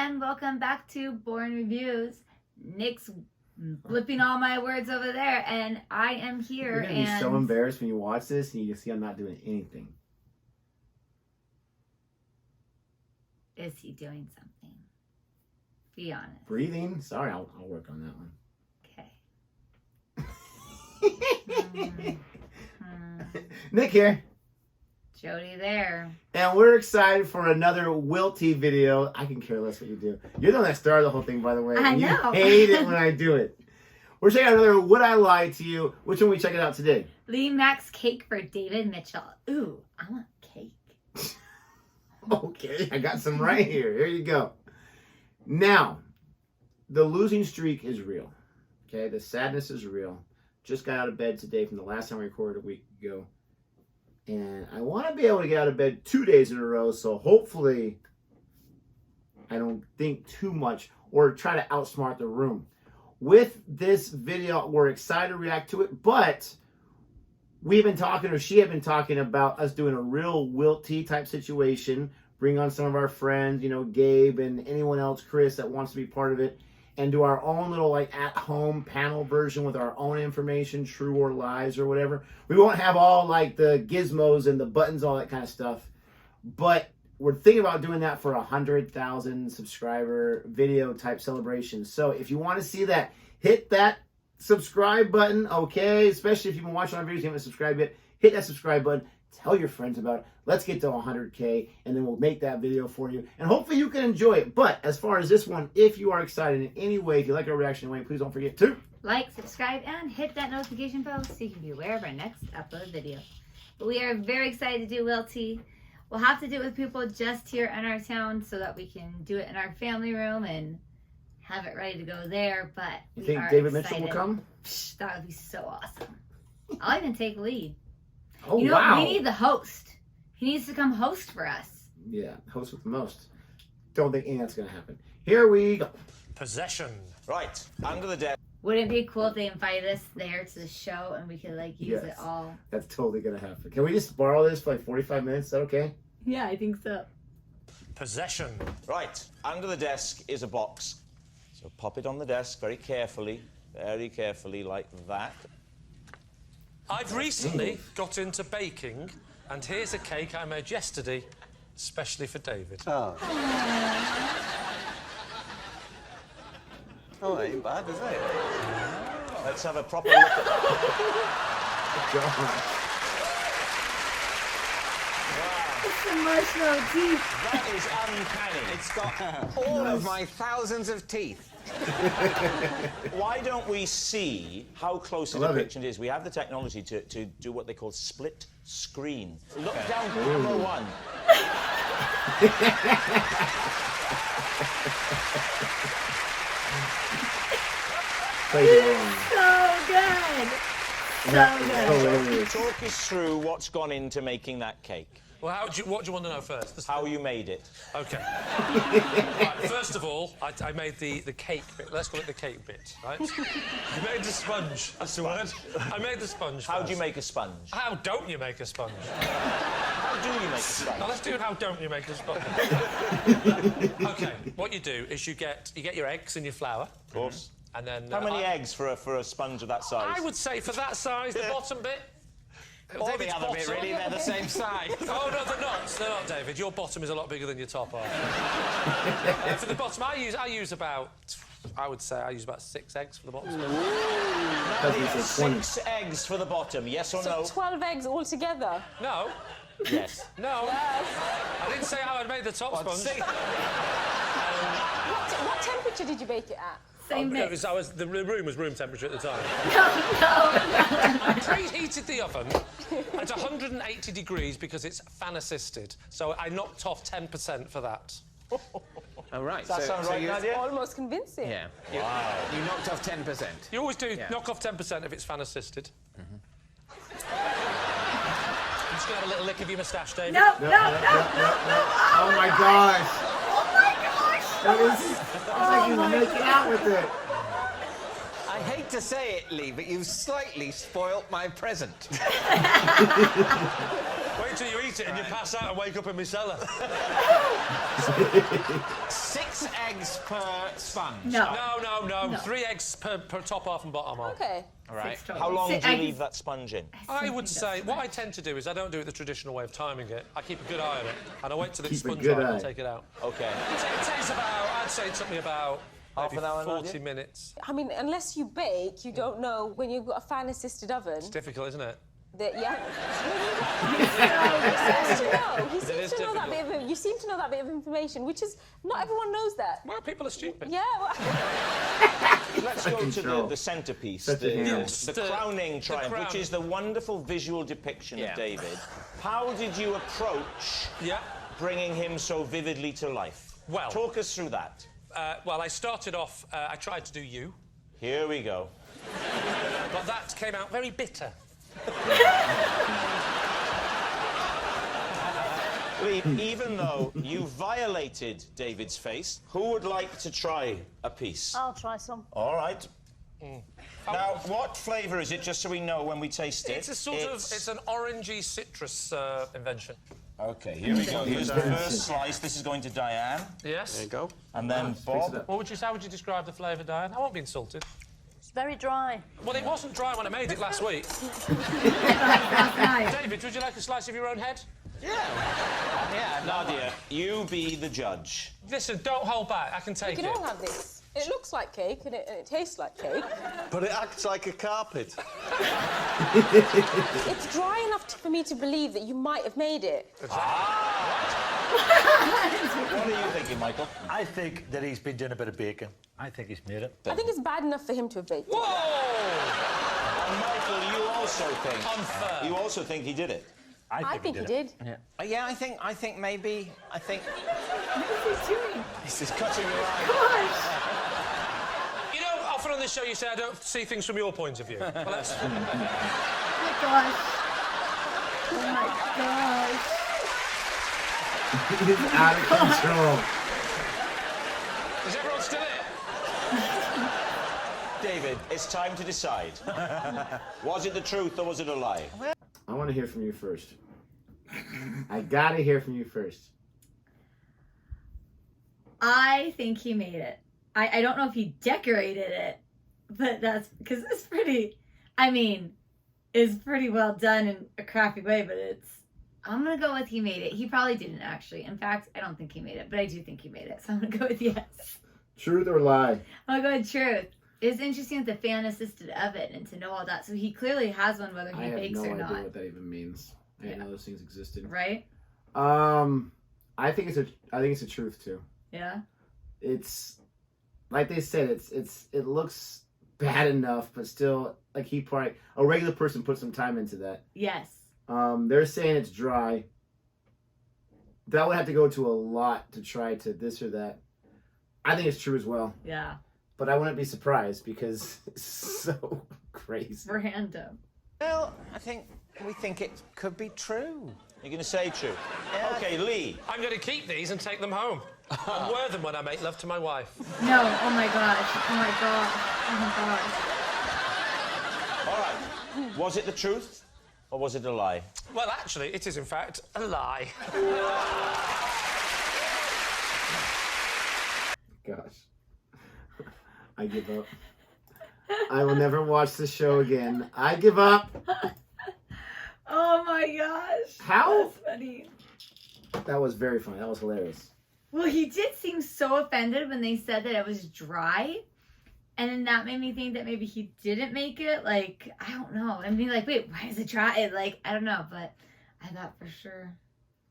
and welcome back to Boring Reviews. Nick's flipping all my words over there, and I am here. You're gonna be so embarrassed when you watch this and you see I'm not doing anything. Is he doing something? Be honest. Breathing? Sorry, I'll work on that one. Nick here. Jodi there. And we're excited for another WILTY video. I can care less what you do. You're the one that started the whole thing, by the way. I know. You hate it when I do it. We're checking out another Would I Lie to You? Which one are we checking out today? Lee Mack's Cake for David Mitchell. Ooh, I want cake. Okay, I got some right here. Here you go. Now, the losing streak is real. Okay, the sadness is real. Just got out of bed today from the last time I recorded a week ago. And I want to be able to get out of bed 2 days in a row, so hopefully I don't think too much or try to outsmart the room. With this video, we're excited to react to it, but we've been talking, or she had been talking about us doing a real WILTY type situation, bring on some of our friends, you know, Gabe and anyone else, Chris, that wants to be part of it, and do our own little like at-home panel version with our own information, true or lies or whatever. We won't have all like the gizmos and the buttons, all that kind of stuff. But we're thinking about doing that for 100,000 subscriber video type celebration. So if you want to see that, hit that subscribe button, okay? Especially if you've been watching our videos and you haven't subscribed yet, hit that subscribe button. Tell your friends about it. Let's get to 100K, and then we'll make that video for you. And hopefully you can enjoy it. But as far as this one, if you are excited in any way, if you like our reaction anyway, please don't forget to like, subscribe, and hit that notification bell so you can be aware of our next upload video. But we are very excited to do WILTY. We'll have to do it with people just here in our town so that we can do it in our family room and have it ready to go there. But you think David Mitchell will come? Psh, that would be so awesome. I'll even take lead. Oh, you know, wow. We need the host. He needs to come host for us. Yeah, host with the most. Don't think any of that's going to happen. Here we go. Possession. Right, under the desk. Wouldn't it be cool if they invited us there to the show and we could like use it all? That's totally going to happen. Can we just borrow this for like 45 minutes? Is that okay? Yeah, I think so. Possession. Right, under the desk is a box. So pop it on the desk very carefully, like that. I've recently got into baking, and here's a cake I made yesterday, especially for David. Oh. Oh, that ain't bad, is it? Let's have a proper look at that. It's the marshmallow teeth. That is uncanny. It's got all of my thousands of teeth. Why don't we see how closely depicted it is? We have the technology to do what they call split screen. Look down camera one. So good. Talk us through what's gone into making that cake. Well, what do you want to know first? How you made it. OK. Right, first of all, I made the cake bit. Let's call it the cake bit, right? You made the sponge. That's the word. I made the sponge How first. do you make a sponge? How don't you make a sponge? How do you make a sponge? Now, let's do how don't you make a sponge. OK, what you do is you get your eggs and your flour. Of course. And then... How many eggs for a sponge of that size? I would say for that size, the bottom bit... Or the other bit, really, they're the same size. Oh, no, they're not. They're not, David. Your bottom is a lot bigger than your top, aren't For the bottom, I use about... I would say I use about 6 eggs for the bottom. Nadia, 6 eggs for the bottom, yes or no? 12 eggs altogether? No. Yes. No. Yes. I didn't say how I'd made the top sponge. What temperature did you bake it at? Same mix. The room was room temperature at the time. No. I preheated the oven at 180 degrees because it's fan-assisted. So I knocked off 10% for that. Oh, right. Does that sound right, Nadia? Almost convincing. Yeah. Wow. You knocked off 10%. You always do knock off 10% if it's fan-assisted. I'm just going to have a little lick of your moustache, David. No. Oh, my gosh. It's like you're making out with it. I hate to say it, Lee, but you've slightly spoilt my present. Wait till you eat it and you pass out and wake up in my cellar. 6 eggs eggs per sponge. No. No. 3 eggs per top half and bottom half. Okay. All right. How long do you leave that sponge in? I would say, what I tend to do is I don't do it the traditional way of timing it. I keep a good eye on it, and I wait till it's Keep a sponge good right eye. and take it out. Okay. It takes about, I'd say it took me about Half maybe an hour, 40 Nadia? minutes. I mean, unless you bake, you don't know when you've got a fan-assisted oven. It's difficult, isn't it? That, yeah. He seems to know that bit of. You seem to know that bit of information, which is not everyone knows that. Well, people are stupid. Yeah. Well, Let's go to the centrepiece, the crowning triumph, which is the wonderful visual depiction of David. How did you approach bringing him so vividly to life? Well, talk us through that. Well, I started off, I tried to do you. Here we go. But that came out very bitter. Lee, even though you violated David's face, who would like to try a piece? I'll try some. All right. Now, what flavour is it, just so we know when we taste it? It's a sort of, it's an orangey citrus invention. OK, here we go. Here's the first slice. This is going to Diane. Yes. There you go. And then Bob. What would you say? How would you describe the flavour, Diane? I won't be insulted. It's very dry. Well, it wasn't dry when I made it last week. David, would you like a slice of your own head? Yeah, Nadia, you be the judge. Listen, don't hold back. I can take you it. can all have this. It looks like cake and it tastes like cake. But it acts like a carpet. It's dry enough for me to believe that you might have made it. What are you thinking, Michael? I think that he's been doing a bit of baking. I think he's made it. I think it's bad enough for him to have baked it. Whoa! And Michael, you also think... Unfair. You also think he did it? I think he did. Yeah, I think maybe. What is he doing? He's just cutting your eye. Gosh. You know, often on this show you say I don't see things from your point of view. Well, that's... Oh my gosh. Oh my gosh. He's out of control. Is everyone still here? David, it's time to decide. Was it the truth or was it a lie? I want to hear from you first. I gotta hear from you first. I think he made it. I don't know if he decorated it, but that's because it's pretty, I mean, it's pretty well done in a crappy way, but I'm gonna go with he made it. He probably didn't actually. In fact, I don't think he made it, but I do think he made it. So I'm gonna go with yes. Truth or lie? I'll go with truth. It's interesting with the fan-assisted oven and to know all that. So he clearly has one, whether he bakes or I have no idea not. what that even means. I didn't know those things existed. Right? I think it's a truth too. Yeah. It's like they said. It looks bad enough, but still, like a regular person put some time into that. Yes. They're saying it's dry. That would have to go to a lot to try to this or that. I think it's true as well. Yeah. But I wouldn't be surprised because it's so crazy. Random. Well, we think it could be true. You're going to say true? Yeah. OK, Lee. I'm going to keep these and take them home. And wear them when I make love to my wife. No. Oh my gosh. Oh my god. Oh my gosh. All right. Was it the truth or was it a lie? Well, actually, it is, in fact, a lie. Gosh. I give up. I will never watch the show again. I give up. Oh my gosh. How? That's funny. That was very funny. That was hilarious. Well, he did seem so offended when they said that it was dry. And then that made me think that maybe he didn't make it. Like, I don't know. I mean, like, wait, why is it dry? Like, I don't know. But I thought for sure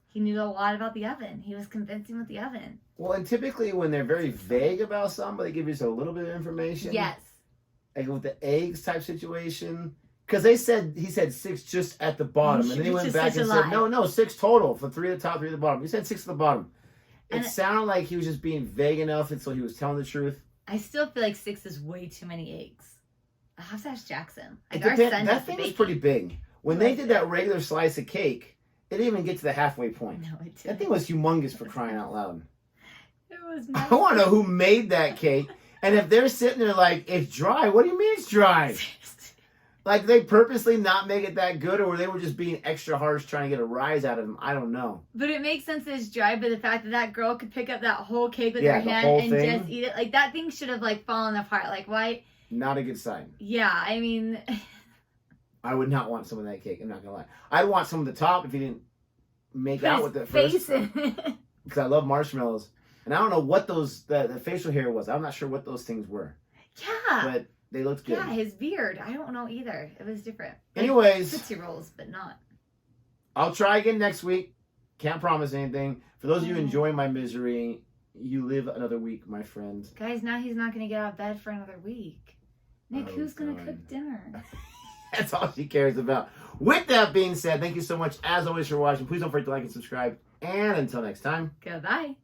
he knew a lot about the oven. He was convincing with the oven. Well, and typically when they're very vague about something, they give you just a little bit of information. Yes. Like with the eggs type situation. Because he said 6 just at the bottom. And then he went back and said, no, 6 total for 3 at the top, 3 at the bottom. He said 6 at the bottom. It sounded like he was just being vague enough until he was telling the truth. I still feel like 6 is way too many eggs. I'll have to ask Jackson. Like, That thing was pretty big. When they did that regular slice of cake, it didn't even get to the halfway point. No, it didn't. That thing was humongous for crying out loud. It was I want to know who made that cake. And if they're sitting there like, it's dry, what do you mean it's dry? Like, they purposely not make it that good, or they were just being extra harsh trying to get a rise out of him. I don't know. But it makes sense that it's dry, but the fact that that girl could pick up that whole cake with Yeah, her the hand whole and thing. just eat it, like, that thing should have, like, fallen apart. Like, why? Not a good sign. Yeah, I mean... I would not want some of that cake. I'm not going to lie. I'd want some of the top if he didn't make out with it face first. Because I love marshmallows. And I don't know what those, the facial hair was. I'm not sure what those things were. Yeah. But they looked good. Yeah, his beard. I don't know either. It was different. Anyways. Tootsie Rolls, but not. I'll try again next week. Can't promise anything. For those of you enjoying my misery, you live another week, my friend. Guys, now he's not going to get out of bed for another week. Nick, who's going to cook dinner? That's all she cares about. With that being said, thank you so much, as always, for watching. Please don't forget to like and subscribe. And until next time. Goodbye.